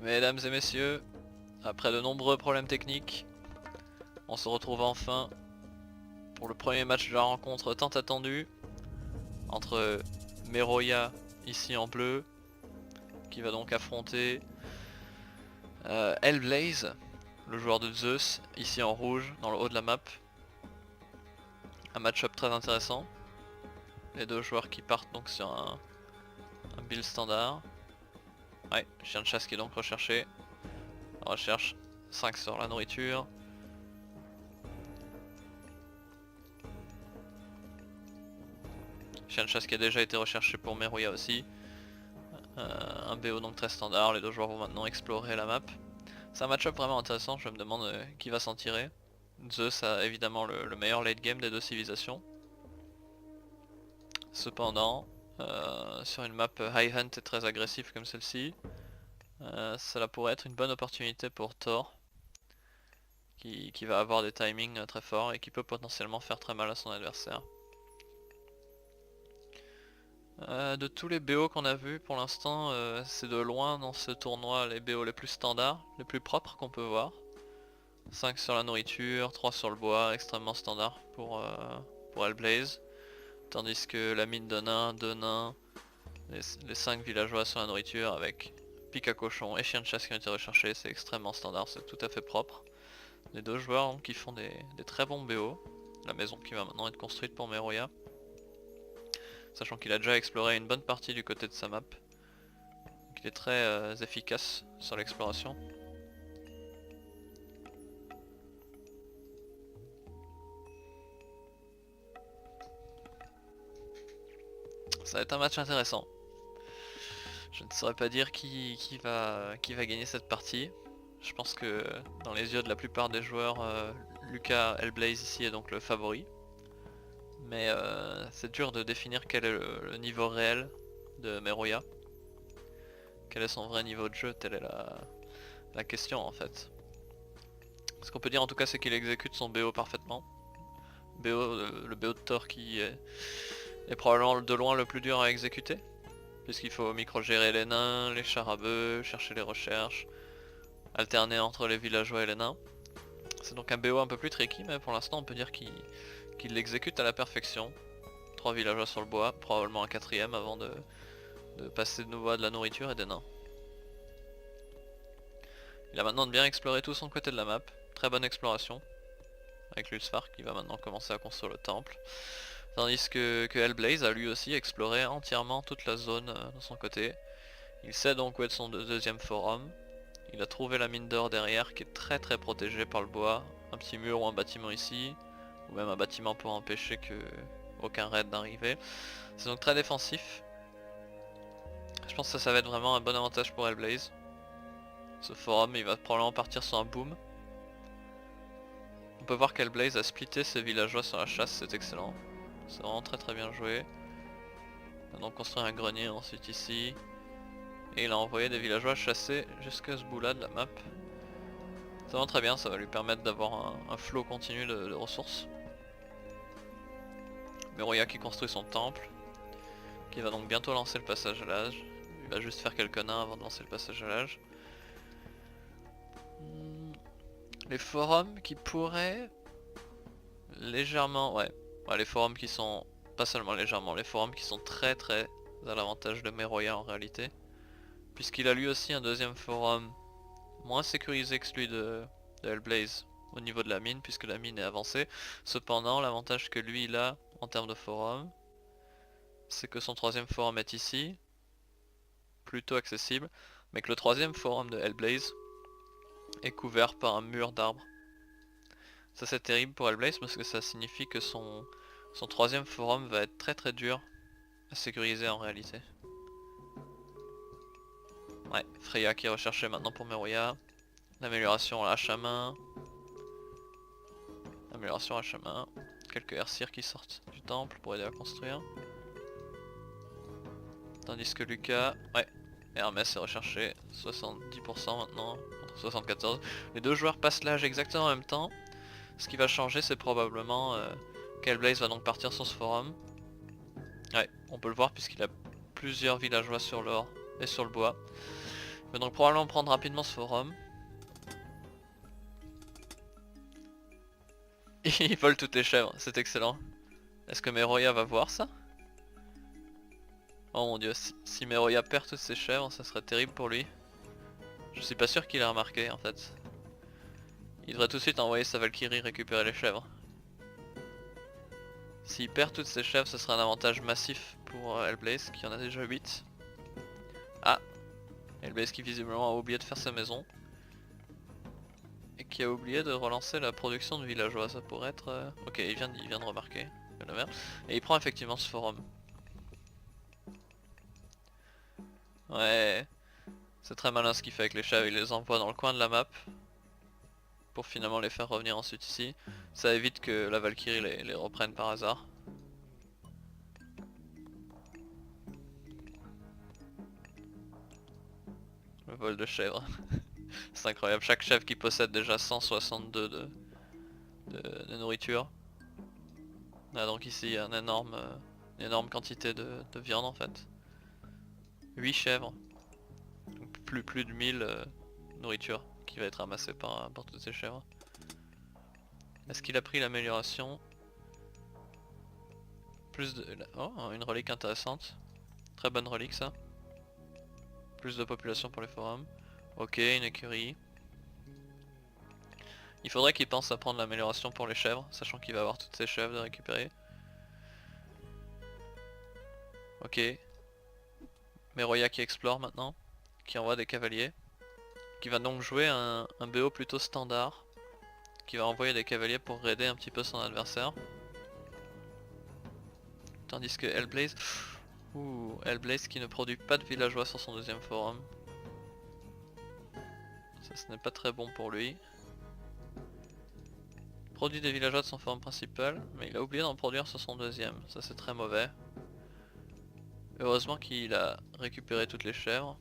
Mesdames et messieurs, après de nombreux problèmes techniques, on se retrouve enfin pour le premier match de la rencontre tant attendue entre Meroya ici en bleu qui va donc affronter Hellblaze, le joueur de Zeus, ici en rouge dans le haut de la map. Un match-up très intéressant. Les deux joueurs qui partent donc sur un build standard. Ouais, chien de chasse qui est donc recherché. On recherche 5 sur la nourriture. Chien de chasse qui a déjà été recherché pour Meroya aussi. Un BO donc très standard, les deux joueurs vont maintenant explorer la map. C'est un match-up vraiment intéressant, je me demande qui va s'en tirer. Zeus a évidemment le meilleur late game des deux civilisations. Cependant, sur une map high hunt et très agressive comme celle-ci, cela pourrait être une bonne opportunité pour Thor, qui va avoir des timings très forts et qui peut potentiellement faire très mal à son adversaire. De tous les BO qu'on a vus pour l'instant, c'est de loin dans ce tournoi les BO les plus standards, les plus propres qu'on peut voir. 5 sur la nourriture, 3 sur le bois, extrêmement standard pour Hellblaze. Tandis que la mine de nains, 2 nains, les 5 villageois sur la nourriture avec pic à cochon et chien de chasse qui ont été recherchés, c'est extrêmement standard, c'est tout à fait propre. Les deux joueurs donc, qui font des très bons BO. La maison qui va maintenant être construite pour Meroya. Sachant qu'il a déjà exploré une bonne partie du côté de sa map. Donc il est très efficace sur l'exploration. Ça va être un match intéressant. Je ne saurais pas dire qui va gagner cette partie. Je pense que dans les yeux de la plupart des joueurs, Lucas Hellblaze ici est donc le favori. Mais c'est dur de définir quel est le niveau réel de Meroya. Quel est son vrai niveau de jeu, telle est la question en fait. Ce qu'on peut dire en tout cas c'est qu'il exécute son BO parfaitement. Le BO de Thor qui est probablement de loin le plus dur à exécuter. Puisqu'il faut micro-gérer les nains, les chars à bœufs, chercher les recherches, alterner entre les villageois et les nains. C'est donc un BO un peu plus tricky, mais pour l'instant on peut dire qu'il l'exécute à la perfection. 3 villageois sur le bois, probablement un 4ème avant de passer de nouveau à de la nourriture et des nains. Il a maintenant de bien explorer tout son côté de la map, très bonne exploration, avec Lulsfar qui va maintenant commencer à construire le temple. Tandis que Hellblaze a lui aussi exploré entièrement toute la zone de son côté. Il sait donc où est son deuxième forum. Il a trouvé la mine d'or derrière qui est très protégée par le bois. Un petit mur ou un bâtiment ici, ou même un bâtiment pour empêcher aucun raid d'arriver. C'est donc très défensif. Je pense que ça va être vraiment un bon avantage pour Hellblaze. Ce forum il va probablement partir sur un boom. On peut voir qu'Hellblaze a splitté ses villageois sur la chasse, c'est excellent. C'est vraiment très bien joué. Il a donc construit un grenier ensuite ici. Et il a envoyé des villageois chasser jusqu'à ce bout là de la map. C'est vraiment très bien, ça va lui permettre d'avoir un flow continu de ressources. Meroya qui construit son temple, qui va donc bientôt lancer le passage à l'âge. Il va juste faire quelques nains avant de lancer le passage à l'âge. Les forums qui pourraient légèrement, ouais, les forums qui sont, pas seulement légèrement, les forums qui sont très à l'avantage de Meroya en réalité. Puisqu'il a lui aussi un deuxième forum moins sécurisé que celui de Hellblaze au niveau de la mine, puisque la mine est avancée. Cependant, l'avantage que lui il a en termes de forum, c'est que son troisième forum est ici, plutôt accessible, mais que le troisième forum de Hellblaze est couvert par un mur d'arbres. Ça c'est terrible pour Hellblaze parce que ça signifie que son troisième forum va être très dur à sécuriser en réalité. Ouais, Freya qui est recherchée maintenant pour Meroya. L'amélioration hache à main. Amélioration hache à main. Quelques Airseers qui sortent du temple pour aider à construire. Tandis que Lucas, ouais, Hermès est recherché, 70% maintenant, contre 74%. Les deux joueurs passent l'âge exactement en même temps. Ce qui va changer c'est probablement qu'Hellblaze va donc partir sur ce forum. Ouais, on peut le voir puisqu'il a plusieurs villageois sur l'or et sur le bois. Il Je vais donc probablement prendre rapidement ce forum. Il vole toutes les chèvres, c'est excellent. Est-ce que Meroya va voir ça? Oh mon dieu, si Meroya perd toutes ses chèvres, ça serait terrible pour lui. Je suis pas sûr qu'il a remarqué en fait. Il devrait tout de suite envoyer sa Valkyrie récupérer les chèvres. S'il perd toutes ses chèvres, ce sera un avantage massif pour Hellblaze qui en a déjà 8. Ah, Hellblaze qui visiblement a oublié de faire sa maison. Et qui a oublié de relancer la production de villageois, ça pourrait être... Ok, il vient de remarquer. Et il prend effectivement ce forum. Ouais, c'est très malin ce qu'il fait avec les chèvres, il les envoie dans le coin de la map. Pour finalement les faire revenir ensuite ici. Ça évite que la Valkyrie les reprenne par hasard. Le vol de chèvres. C'est incroyable, chaque chèvre qui possède déjà 162 de nourriture. Ah, donc ici il y a une énorme quantité de viande en fait. 8 chèvres. Donc plus de 1000 nourritures qui va être ramassée par toutes ces chèvres. Est-ce qu'il a pris l'amélioration? Plus de... Oh, une relique intéressante. Très bonne relique ça. Plus de population pour les forums. Ok, une écurie. Il faudrait qu'il pense à prendre l'amélioration pour les chèvres, sachant qu'il va avoir toutes ces chèvres de récupérer. Ok. Meroya qui explore maintenant, qui envoie des cavaliers. Qui va donc jouer un BO plutôt standard. Qui va envoyer des cavaliers pour raider un petit peu son adversaire. Tandis que Hellblaze... Ouh, Hellblaze qui ne produit pas de villageois sur son deuxième forum. Ça, ce n'est pas très bon pour lui. Il produit des villageois de son forum principal, mais il a oublié d'en produire sur son deuxième. Ça, c'est très mauvais. Heureusement qu'il a récupéré toutes les chèvres.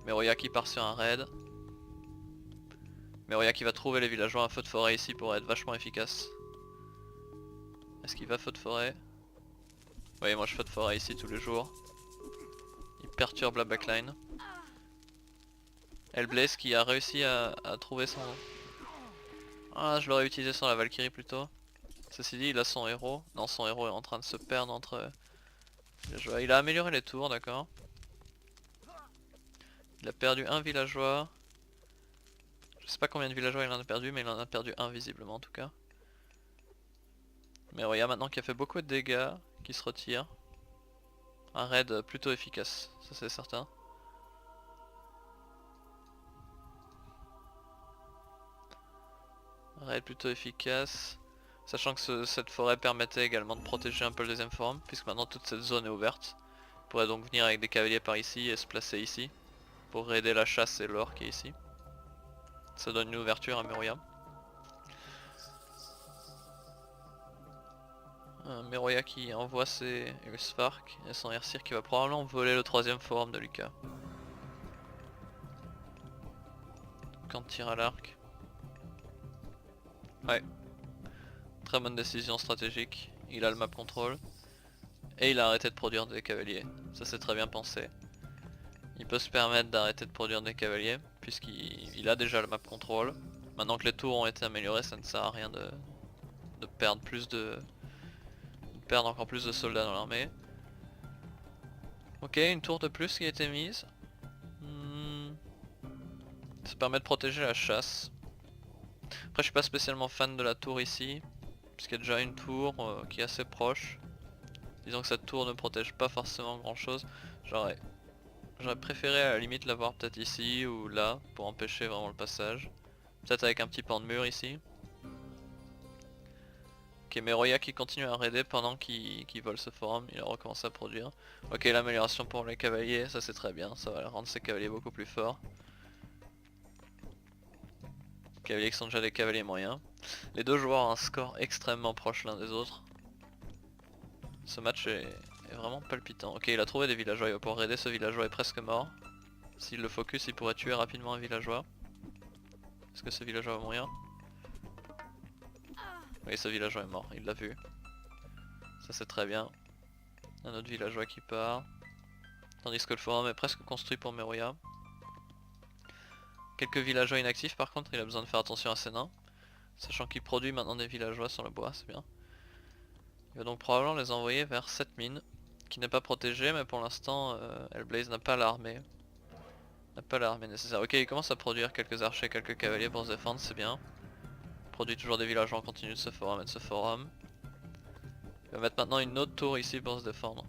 Meroya qui part sur un raid. Meroya qui va trouver les villageois, un feu de forêt ici pour être vachement efficace. Est-ce qu'il va feu de forêt? Oui, moi je feu de forêt ici tous les jours. Il perturbe la backline. Hellblaze qui a réussi à trouver son... Ah, je l'aurais utilisé sur la Valkyrie plutôt. Ceci dit, il a son héros. Non, son héros est en train de se perdre entre villageois. Il a amélioré les tours, d'accord. Il a perdu un villageois. Je sais pas combien de villageois il en a perdu, mais il en a perdu un visiblement en tout cas. Mais regarde maintenant qu'il a fait beaucoup de dégâts, qui se retire. Un raid plutôt efficace, ça c'est certain. Un raid plutôt efficace. Sachant que cette forêt permettait également de protéger un peu le deuxième forum, puisque maintenant toute cette zone est ouverte. Il pourrait donc venir avec des cavaliers par ici et se placer ici, pour aider la chasse et l'or qui est ici. Ça donne une ouverture à Meroya. Meroya qui envoie ses Spark et son Airseer qui va probablement voler le troisième forum de Lucas. Quand tire à l'arc. Ouais. Très bonne décision stratégique. Il a le map control. Et il a arrêté de produire des cavaliers. Ça c'est très bien pensé. Il peut se permettre d'arrêter de produire des cavaliers puisqu'il a déjà le map control. Maintenant que les tours ont été améliorés, ça ne sert à rien de perdre encore plus de soldats dans l'armée. Ok, une tour de plus qui a été mise. Ça permet de protéger la chasse. Après je suis pas spécialement fan de la tour ici, puisqu'il y a déjà une tour qui est assez proche. Disons que cette tour ne protège pas forcément grand chose. J'aurais préféré à la limite l'avoir peut-être ici ou là, pour empêcher vraiment le passage. Peut-être avec un petit pan de mur ici. Ok, Meroya qui continue à raider pendant qu'il vole ce forum, il a recommencé à produire. Ok, l'amélioration pour les cavaliers, ça c'est très bien, ça va rendre ces cavaliers beaucoup plus forts. Cavaliers qui sont déjà des cavaliers moyens. Les deux joueurs ont un score extrêmement proche l'un des autres. Ce match est vraiment palpitant. Ok, il a trouvé des villageois, il va pouvoir raider, ce villageois est presque mort. S'il le focus, il pourrait tuer rapidement un villageois. Est-ce que ce villageois va mourir? Oui, ce villageois est mort, il l'a vu. Ça c'est très bien. Un autre villageois qui part. Tandis que le forum est presque construit pour Meroya. Quelques villageois inactifs par contre, il a besoin de faire attention à ses nains. Sachant qu'il produit maintenant des villageois sur le bois, c'est bien. Il va donc probablement les envoyer vers cette mine, qui n'est pas protégée, mais pour l'instant Hellblaze n'a pas l'armée. N'a pas l'armée nécessaire. Ok, il commence à produire quelques archers, quelques cavaliers pour se défendre, c'est bien. Il produit toujours des villageois en continu de ce forum et de ce forum. Il va mettre maintenant une autre tour ici pour se défendre.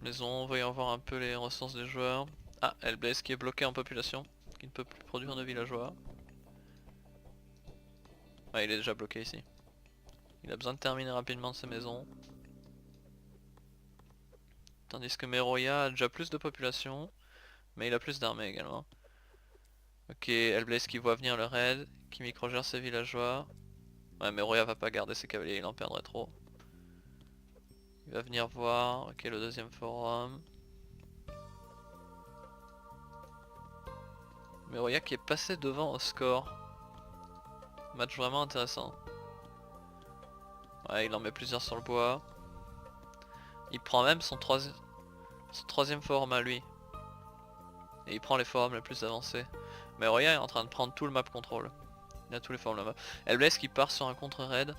Maison, voyons voir un peu les ressources des joueurs. Ah, Hellblaze qui est bloqué en population, qui ne peut plus produire de villageois. Ouais, il est déjà bloqué ici. Il a besoin de terminer rapidement ses maisons. Tandis que Meroya a déjà plus de population, mais il a plus d'armées également. Ok, Hellblaze qui voit venir le raid, qui microgère ses villageois. Ouais, Meroya va pas garder ses cavaliers, il en perdrait trop. Il va venir voir, ok, le deuxième forum. Meroya qui est passé devant au score. Match vraiment intéressant. Ouais, il en met plusieurs sur le bois. Il prend même son troisième forum à lui. Et il prend les forums les plus avancés. Meroya est en train de prendre tout le map control. Il a tous les forums là-bas. Hellblaze qui part sur un contre-raid.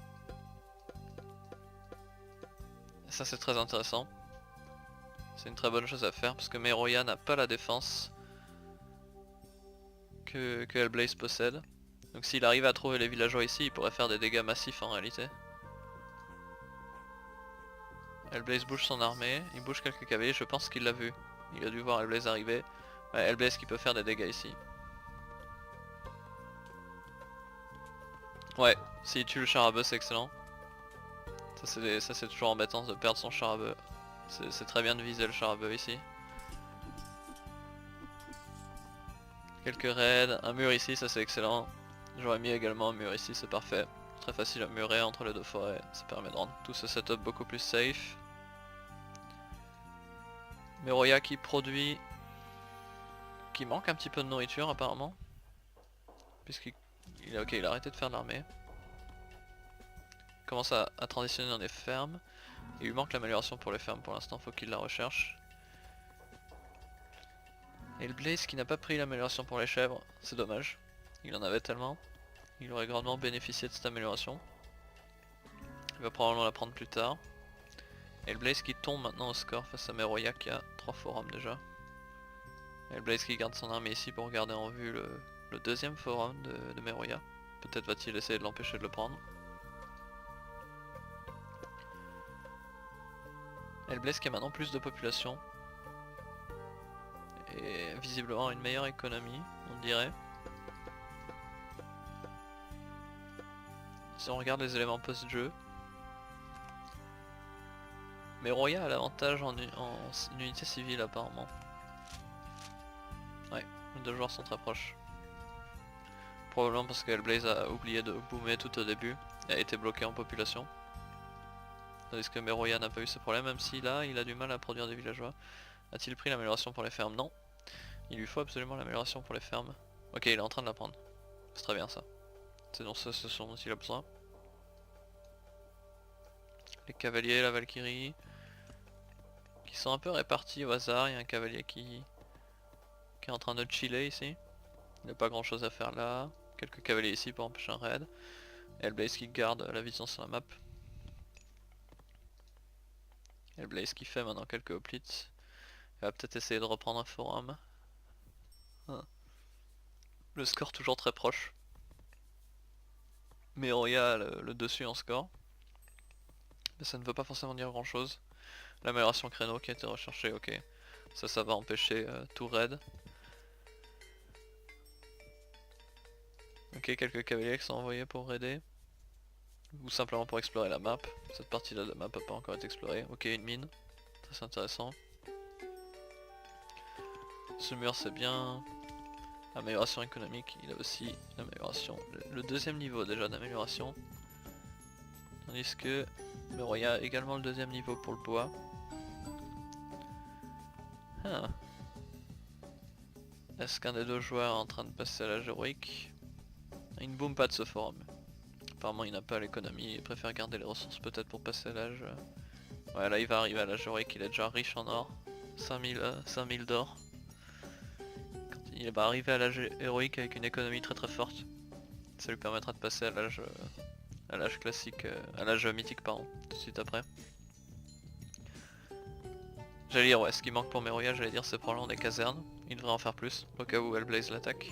Ça c'est très intéressant. C'est une très bonne chose à faire parce que Meroya n'a pas la défense que Hellblaze possède. Donc s'il arrive à trouver les villageois ici, il pourrait faire des dégâts massifs en réalité. Hellblaze bouge son armée, il bouge quelques cavaliers, je pense qu'il l'a vu. Il a dû voir Hellblaze arriver. Ouais, Hellblaze qui peut faire des dégâts ici. Ouais, s'il tue le char à bœuf c'est excellent. Ça c'est toujours embêtant de perdre son char à bœuf. C'est très bien de viser le char à bœuf ici. Quelques raids, un mur ici, ça c'est excellent. J'aurais mis également un mur ici, c'est parfait. Très facile à murer entre les deux forêts, ça permet de rendre tout ce setup beaucoup plus safe. Meroya qui produit... qui manque un petit peu de nourriture apparemment. Puisqu'il il a arrêté de faire de l'armée. Il commence à transitionner dans des fermes. Il lui manque l'amélioration pour les fermes pour l'instant, faut qu'il la recherche. Et le Blaze qui n'a pas pris l'amélioration pour les chèvres, c'est dommage. Il en avait tellement. Il aurait grandement bénéficié de cette amélioration. Il va probablement la prendre plus tard. Et le Blaze qui tombe maintenant au score face à Meroya qui a 3 forums déjà. Et le Blaze qui garde son armée ici pour garder en vue le deuxième forum de Meroya. Peut-être va-t-il essayer de l'empêcher de le prendre. Et le Blaze qui a maintenant plus de population. Et visiblement une meilleure économie, on dirait. Si on regarde les éléments post-jeu, Meroya a l'avantage en unité civile apparemment. Ouais, les deux joueurs sont très proches. Probablement parce que Hellblaze a oublié de boomer tout au début et a été bloqué en population. Tandis que Meroya n'a pas eu ce problème, même si là il a du mal à produire des villageois. A-t-il pris l'amélioration pour les fermes? Non. Il lui faut absolument l'amélioration pour les fermes. Ok, il est en train de la prendre. C'est très bien ça. C'est donc ce dont il a besoin. Les cavaliers, la Valkyrie, qui sont un peu répartis au hasard. Il y a un cavalier qui est en train de chiller ici. Il n'a pas grand chose à faire là. Quelques cavaliers ici pour empêcher un raid. Hellblaze qui garde la vision sur la map. Hellblaze qui fait maintenant quelques hoplites. Il va peut-être essayer de reprendre un forum. Le score toujours très proche. Meroya a le dessus en score. Mais ça ne veut pas forcément dire grand chose. L'amélioration créneau qui a été recherchée, ok. Ça va empêcher tout raid. Ok, quelques cavaliers qui sont envoyés pour raider. Ou simplement pour explorer la map. Cette partie-là de la map n'a pas encore été explorée. Ok, une mine. Ça c'est intéressant. Ce mur c'est bien. Amélioration économique, il a aussi l'amélioration. Le deuxième niveau déjà d'amélioration. Tandis que Meroya a également le deuxième niveau pour le bois. Ah. Est-ce qu'un des deux joueurs est en train de passer à l'âge héroïque? Il ne boom pas de ce forum. Apparemment il n'a pas l'économie, il préfère garder les ressources peut-être pour passer à l'âge. Ouais, là il va arriver à l'âge héroïque, il est déjà riche en or. 5000 d'or. Quand il va arriver à l'âge héroïque avec une économie très très forte, ça lui permettra de passer à l'âge classique, à l'âge mythique pardon, tout de suite après. J'allais dire ouais, ce qui manque pour Meroya, j'allais dire c'est probablement des casernes, il devrait en faire plus, au cas où Hellblaze l'attaque.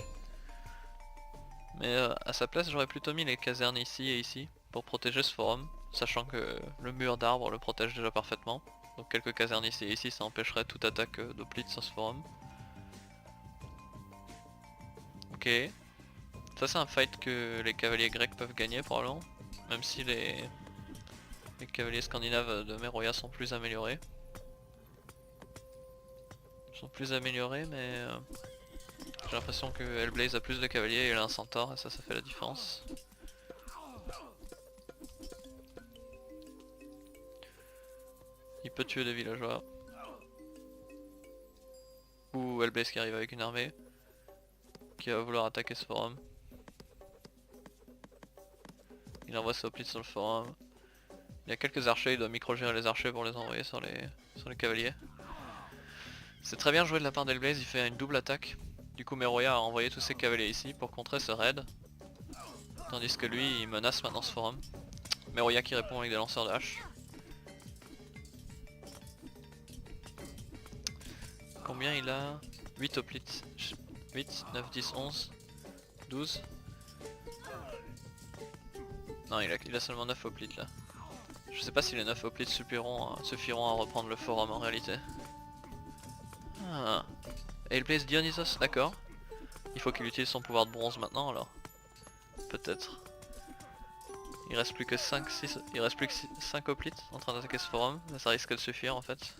Mais à sa place j'aurais plutôt mis les casernes ici et ici, pour protéger ce forum, sachant que le mur d'arbres le protège déjà parfaitement. Donc quelques casernes ici et ici, ça empêcherait toute attaque d'Hoplite sur ce forum. Ok. Ça c'est un fight que les cavaliers grecs peuvent gagner probablement, même si les cavaliers scandinaves de Meroya sont plus améliorés. Mais j'ai l'impression que Hellblaze a plus de cavaliers et il a un centaure et ça fait la différence. Il peut tuer des villageois. Ou Hellblaze qui arrive avec une armée qui va vouloir attaquer ce forum. Il envoie ses hoplites sur le forum. Il y a quelques archers, il doit micro-gérer les archers pour les envoyer sur les cavaliers. C'est très bien joué de la part d'Hellblaze, il fait une double attaque. Du coup Meroya a envoyé tous ses cavaliers ici pour contrer ce raid. Tandis que lui il menace maintenant ce forum. Meroya qui répond avec des lanceurs de hache. Combien il a? 8 hoplites. 8, 9, 10, 11, 12. Non il a seulement 9 hoplites là. Je sais pas si les 9 hoplites suffiront à reprendre le forum en réalité. Ah. Hellblaze Dionysos, d'accord. Il faut qu'il utilise son pouvoir de bronze maintenant alors. Peut-être. Il reste plus que 5, 6, il reste plus que 5 hoplites en train d'attaquer ce forum, mais ça risque de suffire en fait.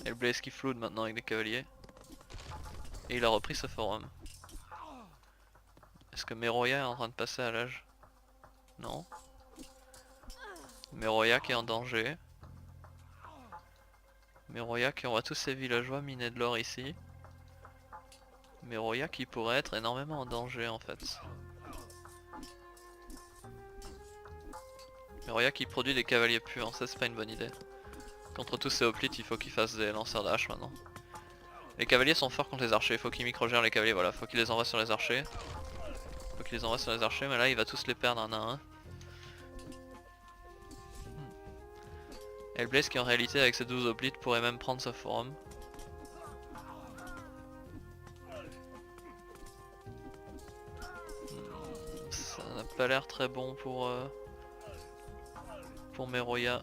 Hellblaze qui floute maintenant avec des cavaliers. Et il a repris ce forum. Est-ce que Meroya est en train de passer à l'âge? Non. Meroya qui est en danger. Meroya qui envoie tous ses villageois miner de l'or ici. Meroya qui pourrait être énormément en danger en fait. Meroya qui produit des cavaliers purs, ça c'est pas une bonne idée. Contre tous ces hoplites il faut qu'il fasse des lanceurs de hache maintenant. Les cavaliers sont forts contre les archers, il faut qu'il micro-gère les cavaliers, voilà, faut qu'il les envoie sur les archers. Faut qu'il les envoie sur les archers, mais là il va tous les perdre un à un. Hellblaze qui en réalité avec ses 12 hoplites pourrait même prendre ce forum. Ça n'a pas l'air très bon pour Meroya.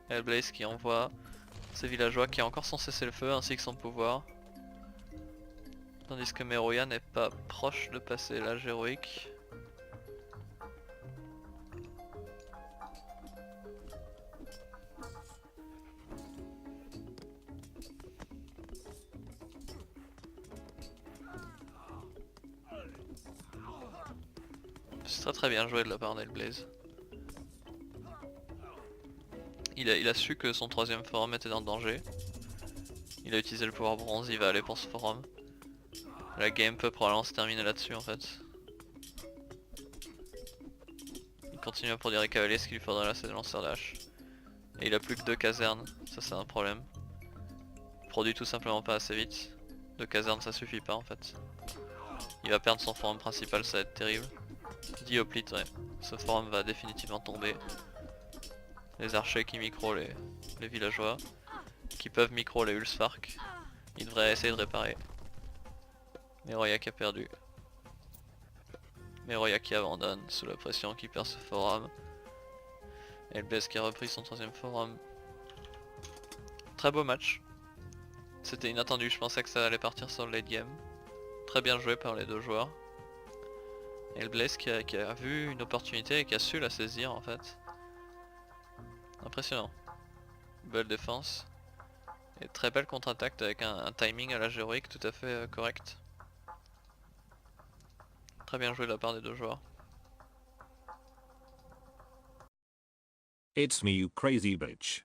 Hellblaze qui envoie ses villageois qui a encore son cessez-le-feu ainsi que son pouvoir. Tandis que Meroya n'est pas proche de passer l'âge héroïque. C'est très bien joué de la part d'Hellblaze. Il a su que son troisième forum était dans le danger. Il a utilisé le pouvoir bronze, il va aller pour ce forum. La game peut probablement se terminer là-dessus en fait. Il continue à produire des cavaliers, ce qu'il lui faudrait là c'est des lanceurs de hache. Et il a plus que 2 casernes, ça c'est un problème. Il produit tout simplement pas assez vite. 2 casernes ça suffit pas en fait. Il va perdre son forum principal, ça va être terrible. 10 hoplites, ouais. Ce forum va définitivement tomber. Les archers qui micro les villageois. Qui peuvent micro les Ulsfark. Ils devraient essayer de réparer. Meroya qui a perdu. Meroya qui abandonne sous la pression, qui perd ce forum. Hellblaze qui a repris son troisième forum. Très beau match. C'était inattendu, je pensais que ça allait partir sur le late game. Très bien joué par les deux joueurs. Hellblaze qui a vu une opportunité et qui a su la saisir en fait. Impressionnant. Belle défense. Et très belle contre-attaque avec un timing à l'âge héroïque tout à fait correct. Très bien joué de la part des deux joueurs. It's me, you crazy bitch.